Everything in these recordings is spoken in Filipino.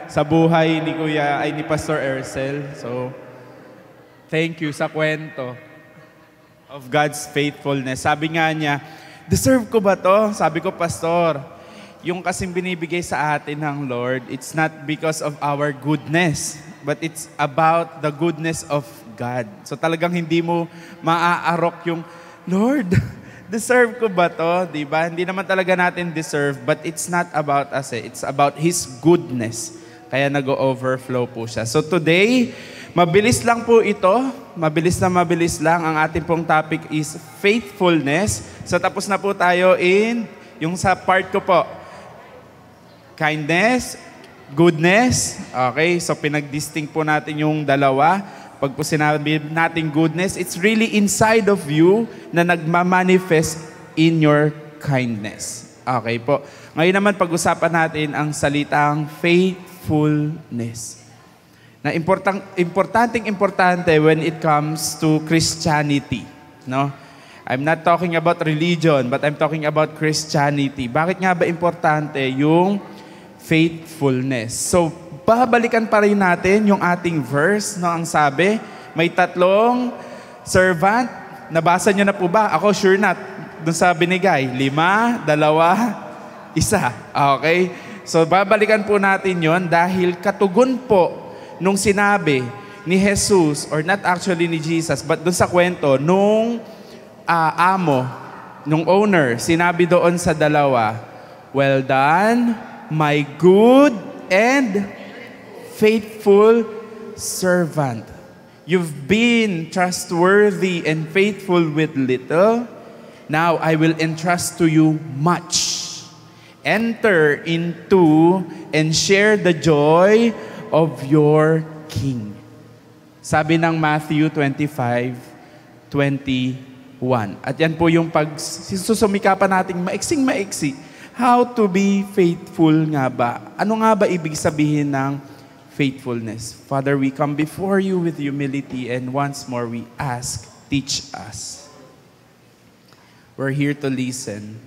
sa buhay ni ni Pastor Ercel. So, thank you sa kwento of God's faithfulness. Sabi nga niya, deserve ko ba to? Sabi ko, Pastor, yung kasing binibigay sa atin ng Lord, it's not because of our goodness, but it's about the goodness of God. So talagang hindi mo maaarok yung, Lord, deserve ko ba to? Diba? Hindi naman talaga natin deserve, but it's not about us eh. It's about His goodness. Kaya nag-overflow po siya. So today, mabilis lang po ito. Mabilis lang. Ang ating pong topic is faithfulness. So tapos na po tayo in yung sa part ko po. Kindness, goodness. Okay, so pinag-distinct po natin yung dalawa. Pag po sinabi natin goodness, it's really inside of you na nagmamanifest in your kindness. Okay po. Ngayon naman pag-usapan natin ang salitang faithfulness. Na importante when it comes to Christianity. No? I'm not talking about religion, but I'm talking about Christianity. Bakit nga ba importante yung faithfulness? So, babalikan pa rin natin yung ating verse, no? Ang sabi, may 3 servant. Nabasa niyo na po ba? Ako sure not. Doon sa binigay, 5, 2, 1. Okay? So, babalikan po natin yon dahil katugon po nung sinabi ni Jesus, or not actually ni Jesus, but doon sa kwento, nung amo, nung owner, sinabi doon sa 2, well done, my good and faithful servant. You've been trustworthy and faithful with little. Now I will entrust to you much. Enter into and share the joy of your King. Sabi ng Matthew 25:21. At yan po yung susumikapan nating maiksing-maiksi. How to be faithful nga ba? Ano nga ba ibig sabihin ng faithfulness? Father, we come before you with humility and once more we ask, teach us. We're here to listen.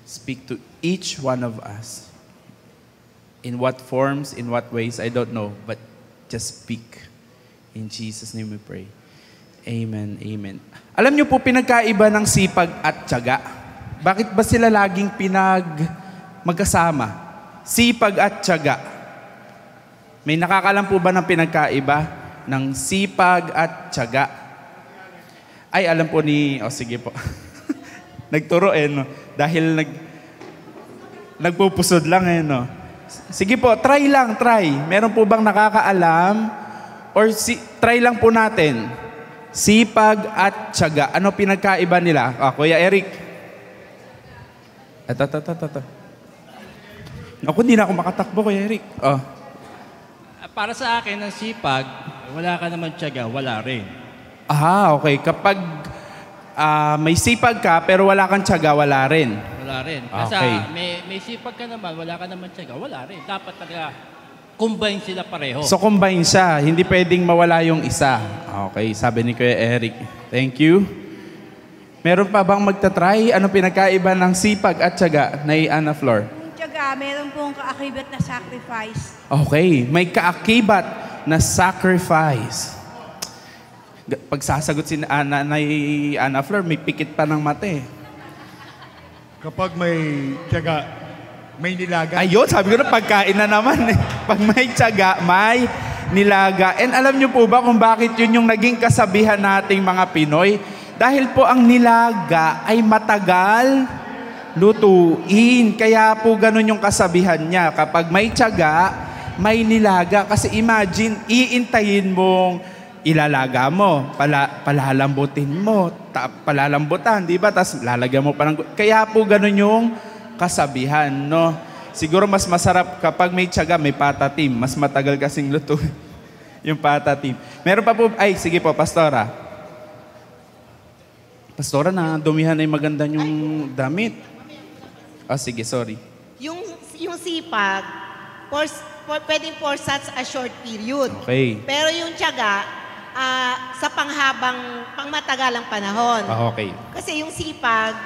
Speak to each one of us. In what forms, in what ways, I don't know, but just speak. In Jesus' name we pray. Amen, amen. Alam niyo po, pinagkaiba ng sipag at tiyaga. Bakit ba sila laging magkasama? Sipag at tiyaga. May nakakalam po ba ng pinagkaiba ng sipag at tiyaga? Ay, alam po ni... sige po. Nagturo no? Dahil nagpupusod lang no? Sige po, try. Meron po bang nakakaalam? Or try lang po natin. Sipag at tiyaga. Ano pinagkaiba nila? Kuya Eric. Ito. Ako, hindi na ako makatakbo, Kuya Eric. Para sa akin, ang sipag, wala ka naman tiyaga, wala rin. Okay. Kapag may sipag ka, pero wala kang tiyaga, wala rin. Wala rin. Kasi Okay. may sipag ka naman, wala ka naman tiyaga, wala rin. Dapat talaga combine sila pareho. So, combine siya. Hindi pwedeng mawala yung isa. Okay, sabi ni Kuya Eric. Thank you. Meron pa bang magta-try? Ano pinagkaiba ng sipag at tiyaga na Ana Flor? Yung tiyaga, meron pong kaakibat na sacrifice. Okay, may kaakibat na sacrifice. Pag sasagot si Ana Flor, may pikit pa ng mata eh. Kapag may tiyaga, may nilaga. Ayun, sabi ko na pagkain na naman eh. Pag may tiyaga, may nilaga. And alam niyo po ba kung bakit yun yung naging kasabihan nating mga Pinoy? Dahil po ang nilaga ay matagal lutuin. Kaya po ganun yung kasabihan niya. Kapag may tiyaga, may nilaga. Kasi imagine, iintayin mong ilalaga mo, palalambutin mo, palalambutan, di ba? Tapos lalagyan mo pa ng... Kaya po ganun yung kasabihan, no? Siguro mas masarap kapag may tiyaga, may patatim. Mas matagal kasing luto yung patatim. Meron pa po, sige po, Pastora. Pastora, na dumihan na yung maganda yung damit. Sige, sorry. Yung sipag, pwedeng for such a short period. Okay. Pero yung tiyaga, sa pangmatagalang panahon. Okay. Kasi yung sipag,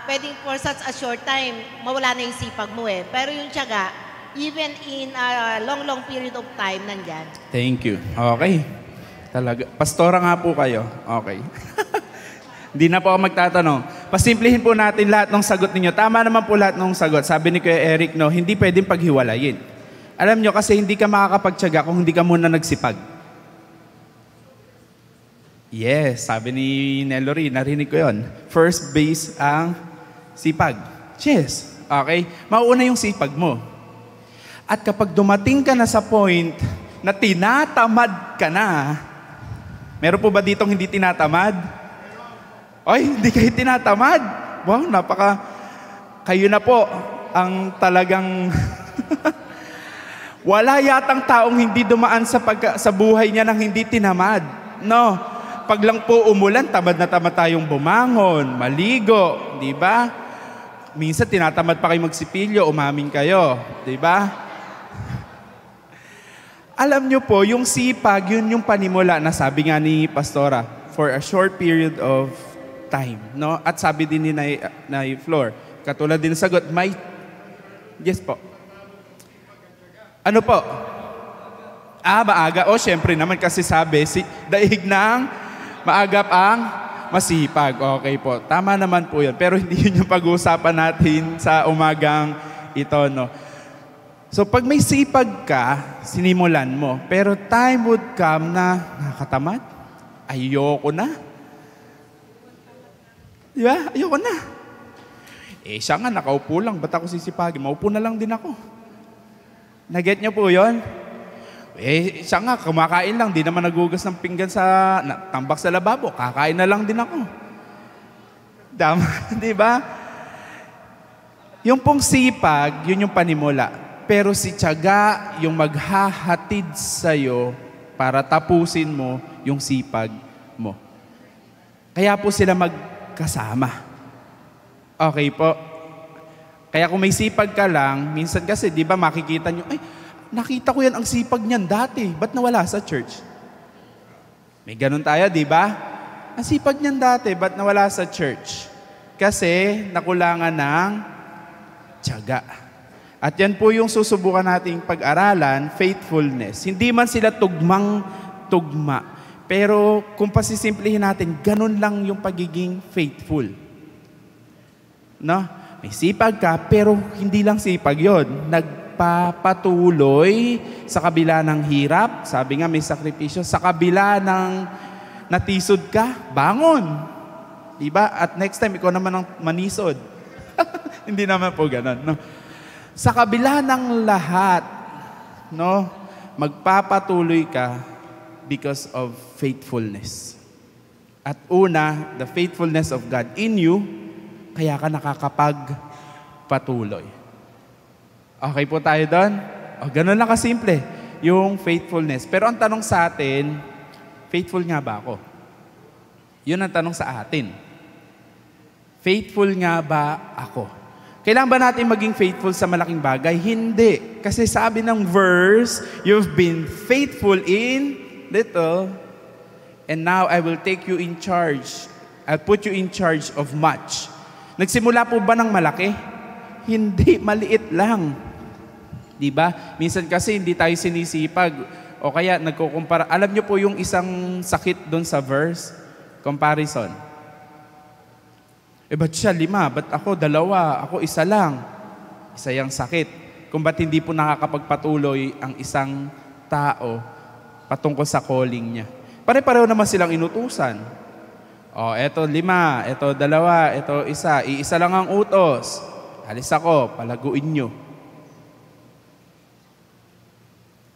pwedeng for such a short time, mawala na yung sipag mo eh. Pero yung tiyaga, even in a long period of time, nandyan. Thank you. Okay. Talaga. Pastora nga po kayo. Okay. Hindi na po ako magtatanong. Pasimplihin po natin lahat ng sagot ninyo. Tama naman po lahat ng sagot. Sabi ni Kuya Eric, no, hindi pwedeng paghiwalayin. Alam nyo, kasi hindi ka makakapagtiyaga kung hindi ka muna nagsipag. Yes, sabi ni Nellory, narinig ko yon. First base ang sipag. Yes. Okay? Mauuna yung sipag mo. At kapag dumating ka na sa point na tinatamad ka na, meron po ba ditong hindi tinatamad? Ay, hindi kayo tinatamad. Wow, kayo na po ang talagang wala yatang taong hindi dumaan sa buhay niya nang hindi tinamad. No, pag lang po umulan, tamad na tamad tayong bumangon, maligo, di ba? Minsan tinatamad pa kayo magsipilyo, umamin kayo, di ba? Alam nyo po, yung sipag, yun yung panimula na sabi nga ni Pastora, for a short period of time, no? At sabi din ni Nay Flor, katulad din ng sagot, yes po. Ano po? Maaga. Syempre naman kasi sabi, daig ng maagap ang masipag. Okay po. Tama naman po yun. Pero hindi yun yung pag-uusapan natin sa umagang ito, no? So, pag may sipag ka, sinimulan mo. Pero time would come na nakakatamad. Ayoko na. Di ba? Ayoko na. Siya nga, nakaupo lang. Ba't ako sisipagin? Maupo na lang din ako. Naget niyo po yun? Siya nga, kumakain lang. Di naman nagugas ng pinggan tambak sa lababo. Kakain na lang din ako. Di ba? Yung pong sipag, yun yung panimula. Pero si tiyaga, yung maghahatid sa'yo para tapusin mo yung sipag mo. Kaya po sila magkasama. Okay po. Kaya kung may sipag ka lang, minsan kasi, di ba, makikita nyo, nakita ko yan ang sipag niyan dati. Ba't nawala sa church? May ganun tayo, di ba? Ang sipag niyan dati, ba't nawala sa church? Kasi nakulangan ng tiyaga. At yan po yung susubukan nating pag-aralan, faithfulness. Hindi man sila tugma. Pero kung pasisimplihin natin, ganun lang yung pagiging faithful. No? May sipag ka, pero hindi lang sipag yun. Nagpapatuloy sa kabila ng hirap. Sabi nga may sakripisyo. Sa kabila ng natisod ka, bangon. Diba? At next time, ikaw naman ang manisod. Hindi naman po ganun. No? Sa kabila ng lahat, no, magpapatuloy ka because of faithfulness. At una, the faithfulness of God in you, kaya ka nakakapagpatuloy. Okay po tayo doon? Ganun lang kasimple, yung faithfulness. Pero ang tanong sa atin, faithful nga ba ako? Yun ang tanong sa atin. Faithful nga ba ako? Kailangan ba natin maging faithful sa malaking bagay? Hindi. Kasi sabi ng verse, you've been faithful in little, and now I will take you in charge. I'll put you in charge of much. Nagsimula po ba ng malaki? Hindi, maliit lang. Diba? Minsan kasi hindi tayo sinisipag. O kaya nagkukumpara. Alam niyo po yung isang sakit doon sa verse? Comparison. Ba't siya 5? Ba't ako 2? Ako 1 lang. Isa yung sakit. Kung ba't hindi po nakakapagpatuloy ang isang tao patungkol sa calling niya. Pare-pareho naman silang inutusan. Eto 5, eto 2, eto 1. Iisa lang ang utos. Alis ako, palaguin nyo.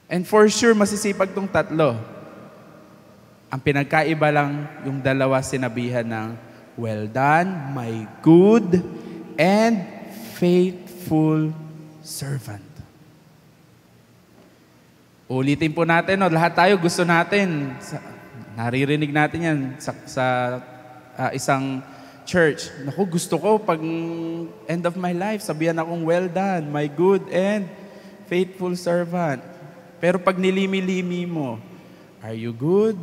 And for sure, masisipag tong 3. Ang pinagkaiba lang yung 2 sinabihan ng, well done, my good and faithful servant. Ulitin po natin, no? Lahat tayo gusto natin. Naririnig natin yan sa isang church. Naku, gusto ko pag end of my life, sabihan akong well done, my good and faithful servant. Pero pag nilimi-limi mo, are you good?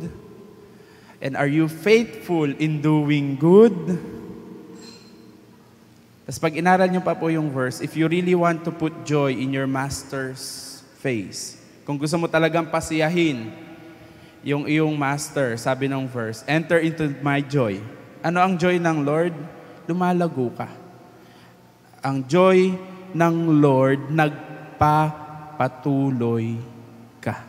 And are you faithful in doing good? Tapos pag inaral nyo pa po yung verse, if you really want to put joy in your master's face, kung gusto mo talagang pasiyahin yung iyong master, sabi ng verse, enter into my joy. Ano ang joy ng Lord? Lumalago ka. Ang joy ng Lord, nagpapatuloy ka.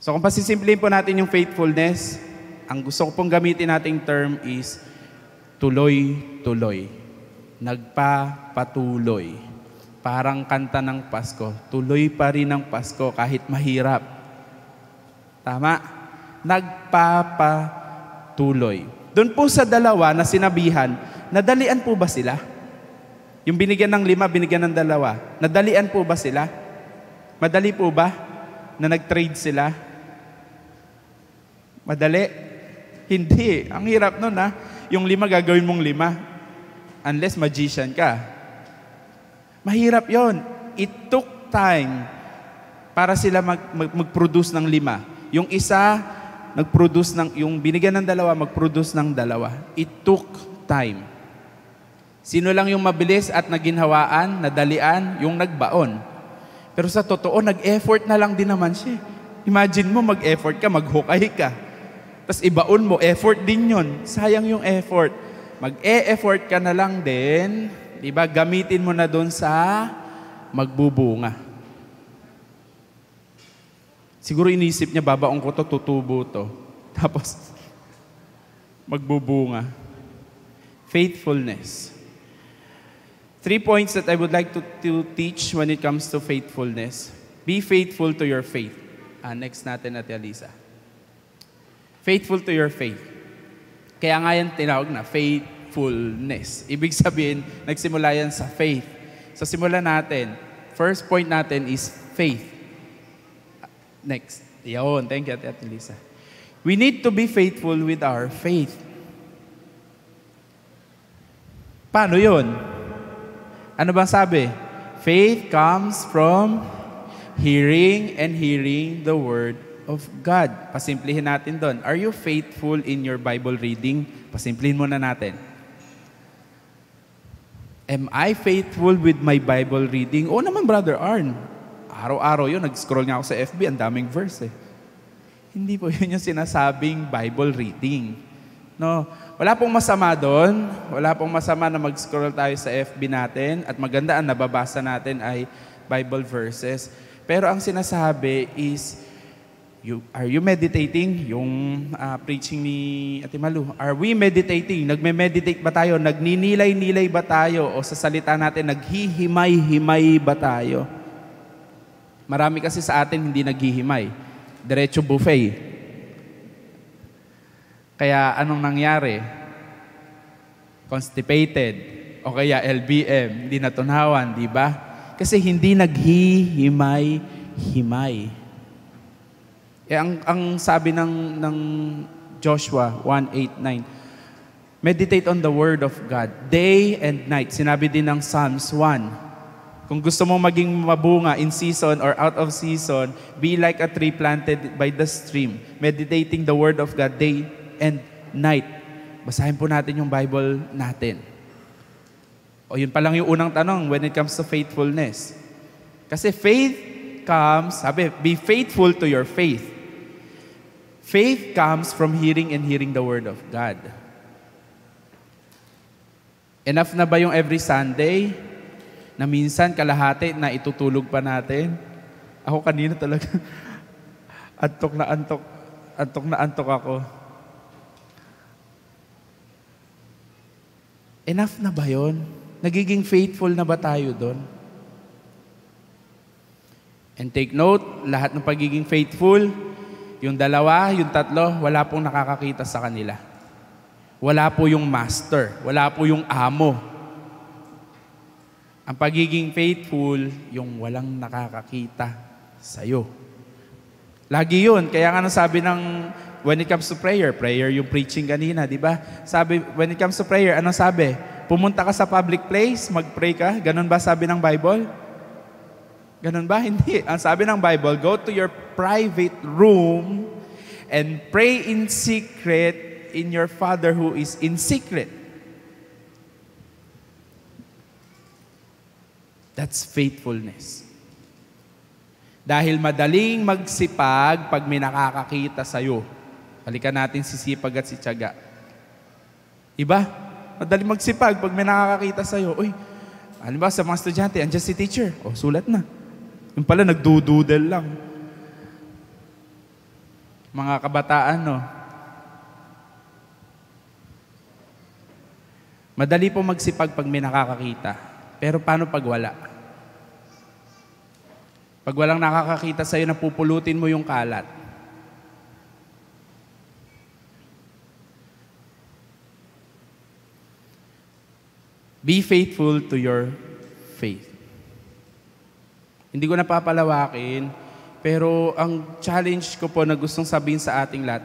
So kung pasisimplihin po natin yung faithfulness, ang gusto ko pong gamitin nating term is tuloy-tuloy. Nagpapatuloy. Parang kanta ng Pasko. Tuloy pa rin ang Pasko kahit mahirap. Tama? Nagpapatuloy. Doon po sa dalawa na sinabihan, nadalian po ba sila? Yung binigyan ng 5, binigyan ng 2. Nadalian po ba sila? Madali po ba na nag-trade sila? Madali? Hindi. Ang hirap nun Yung 5 gagawin mong 5. Unless magician ka. Mahirap yon. It took time para sila mag-produce ng 5. Yung isa, yung binigyan ng 2, mag-produce ng 2. It took time. Sino lang yung mabilis at naginhawaan, nadalian, yung nagbaon. Pero sa totoo, nag-effort na lang din naman siya. Imagine mo, mag-effort ka, maghukay ka. Tapos ibaon mo, effort din yun. Sayang yung effort. Mag-e-effort ka na lang din, diba? Gamitin mo na doon sa magbubunga. Siguro inisip niya, babaong ko to, tutubo to. Tapos, magbubunga. Faithfulness. 3 points that I would like to teach when it comes to faithfulness. Be faithful to your faith. Next natin, Ate Alisa. Faithful to your faith. Kaya nga yan tinawag na faithfulness. Ibig sabihin, nagsimula yan sa faith. So simulan natin. First point natin is faith. Next. Yun. Thank you, Ate Lisa. We need to be faithful with our faith. Paano yun? Ano bang sabi? Faith comes from hearing and hearing the Word of God. Pasimplihin natin doon. Are you faithful in your Bible reading? Pasimplihin muna natin. Am I faithful with my Bible reading? Oo naman, Brother Arn. Araw-araw yun, nag-scroll nga ako sa FB, ang daming verse Hindi po yun yung sinasabing Bible reading. No, wala pong masama doon. Wala pong masama na mag-scroll tayo sa FB natin at maganda ang nababasa natin ay Bible verses. Pero ang sinasabi is, are you meditating? Yung preaching ni Ate Malu. Are we meditating? Nagme-meditate ba tayo? Nagninilay-nilay ba tayo? O sa salita natin, naghihimay-himay ba tayo? Marami kasi sa atin hindi naghihimay. Diretso buffet. Kaya anong nangyari? Constipated. O kaya LBM, hindi natunawan, di ba? Kasi hindi naghihimay-himay. Ang sabi ng Joshua 1:8-9, meditate on the Word of God, day and night. Sinabi din ng Psalms 1. Kung gusto mo maging mabunga in season or out of season, be like a tree planted by the stream, meditating the Word of God day and night. Basahin po natin yung Bible natin. O yun pa lang yung unang tanong when it comes to faithfulness. Kasi faith comes, sabi, be faithful to your faith. Faith comes from hearing and hearing the Word of God. Enough na ba yung every Sunday na minsan kalahati na itutulog pa natin? Ako kanina talaga, antok na antok ako. Enough na ba yun? Nagiging faithful na ba tayo doon? And take note, lahat ng pagiging faithful, yung 2, yung 3, wala pong nakakakita sa kanila. Wala po yung master. Wala po yung amo. Ang pagiging faithful, yung walang nakakakita sa'yo. Lagi yun. Kaya nga sabi ng, when it comes to prayer yung preaching kanina, di ba? Sabi, when it comes to prayer, ano sabi? Pumunta ka sa public place, mag-pray ka. Ganon ba sabi ng Bible? Ganon ba? Hindi. Ang sabi ng Bible, go to your private room and pray in secret in your Father who is in secret. That's faithfulness. Dahil madaling magsipag pag may nakakakita sa'yo. Balikan natin si sipag at si tiyaga. Iba? Madaling magsipag pag may nakakakita sa'yo. Uy, ano ba sa mga estudyante, andyan si teacher. O, sulat na. Yung pala, nagdududel lang. Mga kabataan, no? Madali po magsipag pag may nakakakita. Pero paano pag wala? Pag walang nakakakita sa'yo, napupulutin mo yung kalat. Be faithful to your faith. Hindi ko napapalawakin, pero ang challenge ko po na gustong sabihin sa ating lahat,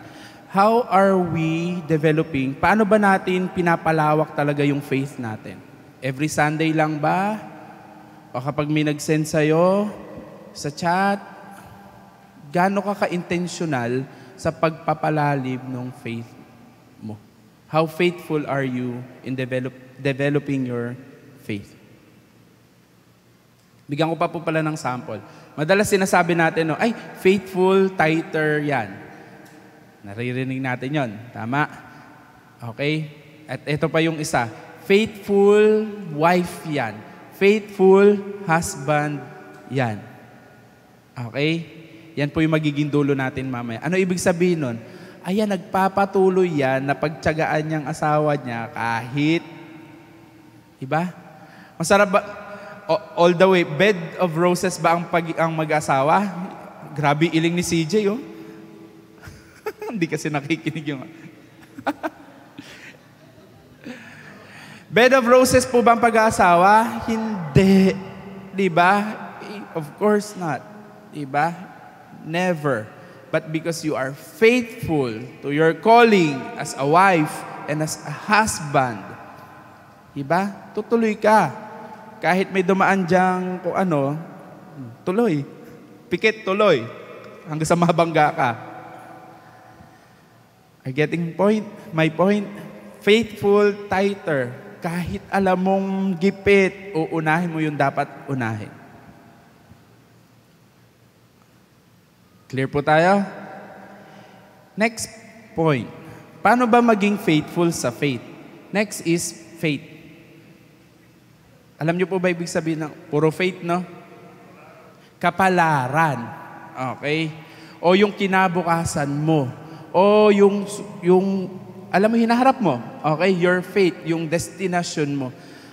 how are we developing? Paano ba natin pinapalawak talaga yung faith natin? Every Sunday lang ba? O kapag may nag-send sa'yo sa chat, gaano ka ka-intentional sa pagpapalalim ng faith mo? How faithful are you in developing your faith? Bigyan ko pa po pala ng sample. Madalas sinasabi natin, no, ay, faithful tither yan. Naririnig natin yon, tama? Okay? At ito pa yung isa. Faithful wife yan. Faithful husband yan. Okay? Yan po yung magiging dulo natin mamaya. Ano ibig sabihin nun? Ayan, nagpapatuloy yan na pagtiyagaan niyang asawa niya kahit, diba? Masarap ba? All the way, bed of roses ba ang mag-asawa? Grabe iling ni CJ, oh. Hindi kasi nakikinig yung... Bed of roses po ba ang pag-aasawa? Hindi. Diba? Of course not. Diba? Never. But because you are faithful to your calling as a wife and as a husband, diba? Tutuloy ka. Kahit may dumaan diyang kung ano, tuloy. Pikit, tuloy. Hanggang sa mabangga ka. Are getting point? My point? Faithful tither. Kahit alam mong gipit, uunahin mo yung dapat unahin. Clear po tayo? Next point. Paano ba maging faithful sa faith? Next is faith. Alam niyo po ba ibig sabihin ng puro faith, no? Kapalaran. Okay? O yung kinabukasan mo. O yung alam mo, hinaharap mo. Okay? Your faith, yung destination mo.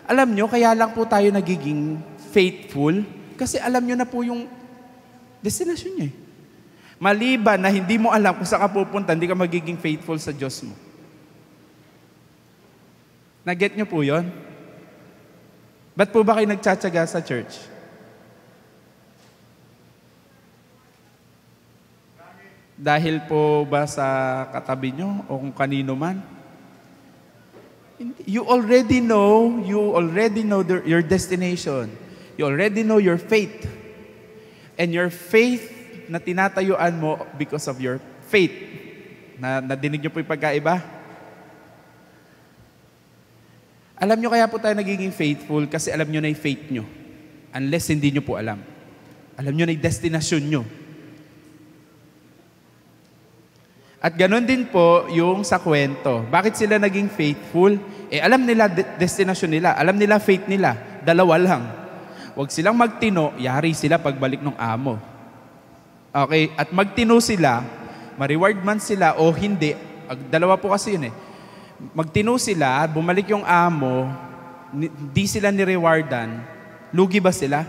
Alam niyo, kaya lang po tayo nagiging faithful kasi alam niyo na po yung destination niya. Maliban na hindi mo alam kung saan ka pupunta, hindi ka magiging faithful sa Diyos mo. Nag-get niyo po yun? Ba't po ba kayo nagtsatsaga sa church? Dahil po ba sa katabi nyo o kung kanino man? You already know your destination. You already know your faith. And your faith na tinatayuan mo because of your faith. Nadinig niyo po yung pagkaiba? Alam niyo kaya po tayo nagiging faithful kasi alam niyo na yung faith niyo. Unless hindi niyo po alam. Alam niyo na yung destination niyo. At ganun din po yung sa kwento. Bakit sila naging faithful? Alam nila destination nila. Alam nila faith nila. Dalawa lang. Huwag silang magtino, yari sila pagbalik ng amo. Okay? At magtino sila, ma-reward man sila o hindi. Dalawa po kasi yun eh. Magtino sila, bumalik yung amo, di sila ni-rewardan, lugi ba sila?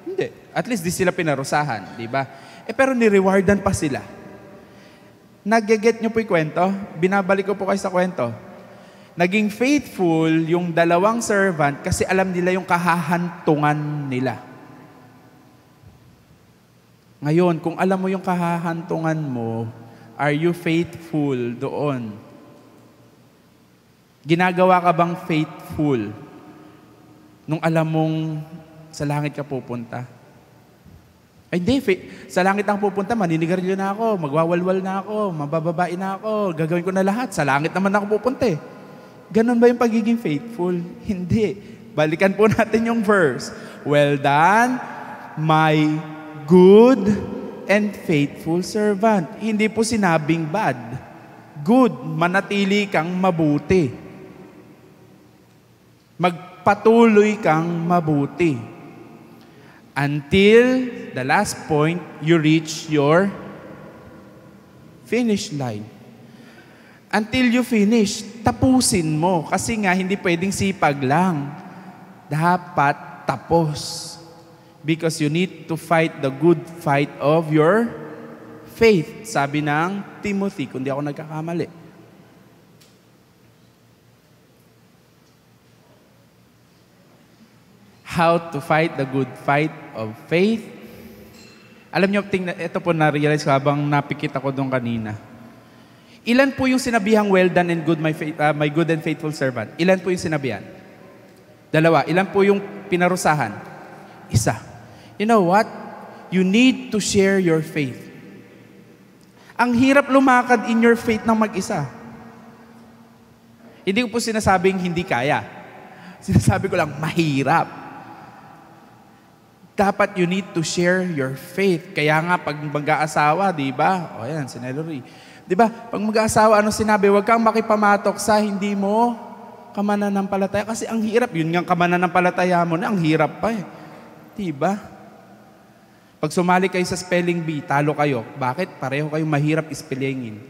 Hindi. At least di sila pinarusahan, di ba? Pero ni-rewardan pa sila. Nag-get nyo po yung kwento? Binabalik ko po kayo sa kwento. Naging faithful yung dalawang servant kasi alam nila yung kahahantungan nila. Ngayon, kung alam mo yung kahahantungan mo, are you faithful doon? Ginagawa ka bang faithful nung alam mong sa langit ka pupunta? Ay hindi, sa langit ang pupunta, maninigarilyo na ako, magwawalwal na ako, mabababae na ako, gagawin ko na lahat, sa langit naman ako pupunta eh. Ganon ba yung pagiging faithful? Hindi. Balikan po natin yung verse. Well done, my good and faithful servant. Hindi po sinabing bad. Good, manatili kang mabuti. Magpatuloy kang mabuti. Until the last point, you reach your finish line. Until you finish, tapusin mo. Kasi nga, hindi pwedeng sipag lang. Dapat tapos. Because you need to fight the good fight of your faith. Sabi ng Timothy, kung di ako nagkakamali. How to fight the good fight of faith. Alam niyo, ito po na-realize ko habang napikit ako doon kanina. Ilan po yung sinabihang well done and good, my good and faithful servant? Ilan po yung sinabihan? 2. Ilan po yung pinarusahan? 1. You know what? You need to share your faith. Ang hirap lumakad in your faith ng mag-isa. Hindi ko po sinasabing hindi kaya. Sinasabi ko lang, mahirap. Dapat you need to share your faith. Kaya nga, pag mag-aasawa, di ba? O yan, si Nelory. Di ba? Pag mag-aasawa, ano sinabi? Huwag kang makipamatok sa hindi mo kamananampalataya. Kasi ang hirap. Yun nga kamananampalataya mo na, ang hirap pa eh. Di ba? Pag sumali kayo sa spelling bee, talo kayo. Bakit? Pareho kayong mahirap ispellingin.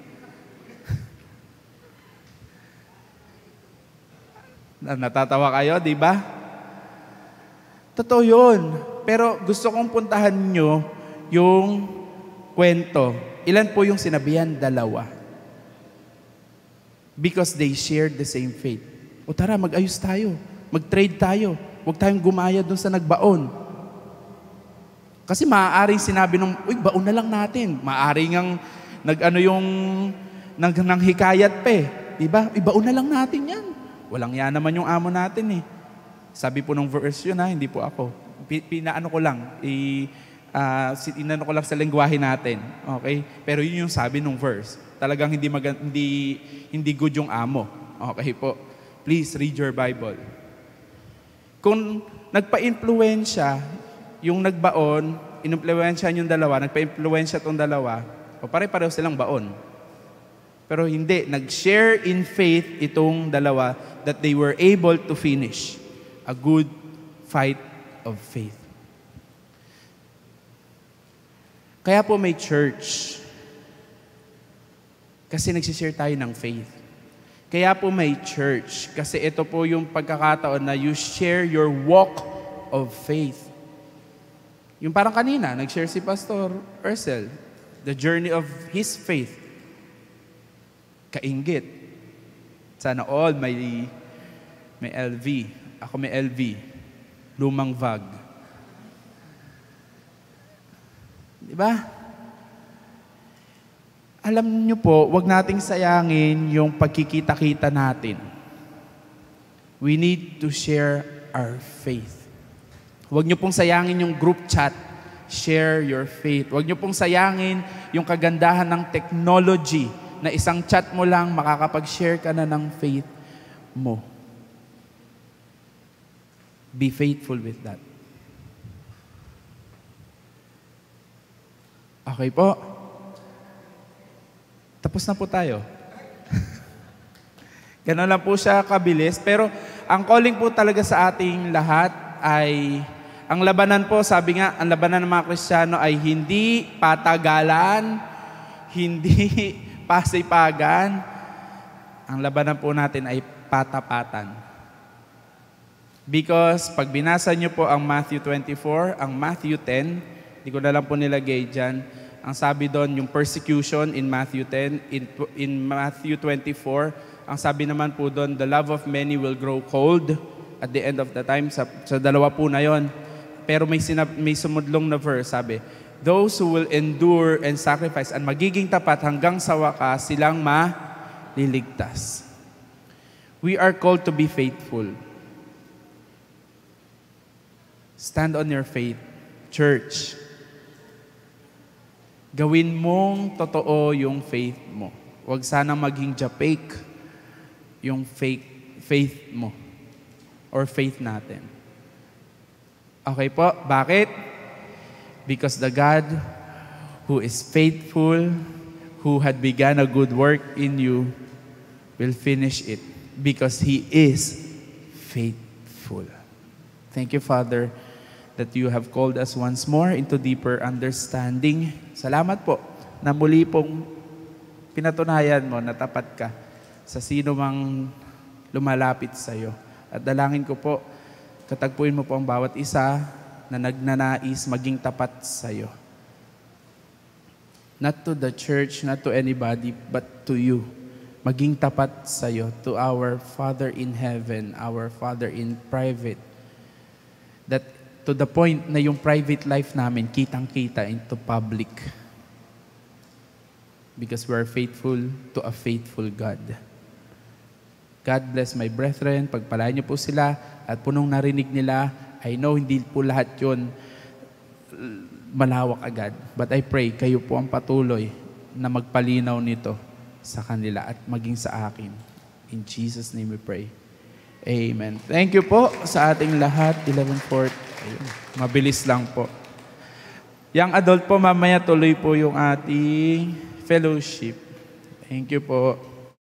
Natatawa kayo, di ba? Totoo yun. Pero gusto kong puntahan nyo yung kwento. Ilan po yung sinabihan? 2. Because they shared the same faith. O tara, mag-ayos tayo. Mag-trade tayo. Huwag tayong gumaya dun sa nagbaon. Kasi maaaring sinabi nung, uy, baon na lang natin. Maaaring ang nanghikayat pa eh. Diba? Ibaon na lang natin yan. Walang yan naman yung amo natin eh. Sabi po nung verse yun hindi po ako. Pinaano ko lang, inano ko lang sa lengguwahe natin. Okay? Pero yun yung sabi nung verse. Talagang hindi good yung amo. Okay po. Please read your Bible. Kung nagpa-impluwensya, yung nagbaon, inumpluwensya yung 2, nagpa-impluwensya tong 2, o pare-pareho silang baon. Pero hindi, nag-share in faith itong 2 that they were able to finish a good fight of faith. Kaya po may church. Kasi nagsishare tayo ng faith. Kaya po may church. Kasi ito po yung pagkakataon na you share your walk of faith. Yung parang kanina, nag-share si Pastor Ursel, the journey of his faith. Kainggit. Sana all may LV. Ako may LV. Lumang VAG. Diba? Alam niyo po, wag nating sayangin yung pagkikita-kita natin. We need to share our faith. Wag niyo pong sayangin yung group chat. Share your faith. Wag niyo pong sayangin yung kagandahan ng technology na isang chat mo lang, makakapag-share ka na ng faith mo. Be faithful with that. Okay po? Tapos na po tayo. Ganun lang po siya kabilis. Pero ang calling po talaga sa ating lahat ay, ang labanan po, sabi nga, ang labanan ng mga Kristiyano ay hindi patagalan, hindi pasipagan. Ang labanan po natin ay patapatan. Because pag binasa niyo po ang Matthew 24, ang Matthew 10, hindi ko na lang po nilagay dyan, ang sabi doon, yung persecution in Matthew 10, in Matthew 24, ang sabi naman po doon, the love of many will grow cold at the end of the time. Sa 2 po na yon. Pero may sumudlong na verse, sabi, those who will endure and sacrifice and magiging tapat hanggang sa wakas, silang maliligtas. We are called to be faithful. Stand on your faith. Church, gawin mong totoo yung faith mo. Huwag sanang maging japake yung faith mo. or faith natin. Okay po, bakit? Because the God who is faithful, who had begun a good work in you, will finish it because He is faithful. Thank you, Father, that you have called us once more into deeper understanding. Salamat po na muli pong pinatunayan mo na tapat ka sa sino mang lumalapit sa iyo. At dalangin ko po, katagpuin mo po ang bawat isa na nagnanais maging tapat sa iyo. Not to the church, not to anybody, but to you. Maging tapat sa iyo, to our Father in heaven, our Father in private. That to the point na yung private life namin, kitang-kita into public. Because we are faithful to a faithful God. God bless my brethren. Pagpalain niyo po sila at punong narinig nila. I know hindi po lahat yun malawak agad. But I pray kayo po ang patuloy na magpalinaw nito sa kanila at maging sa akin. In Jesus' name we pray. Amen. Thank you po sa ating lahat. 11:04. Mabilis lang po. Young adult po, mamaya tuloy po yung ating fellowship. Thank you po.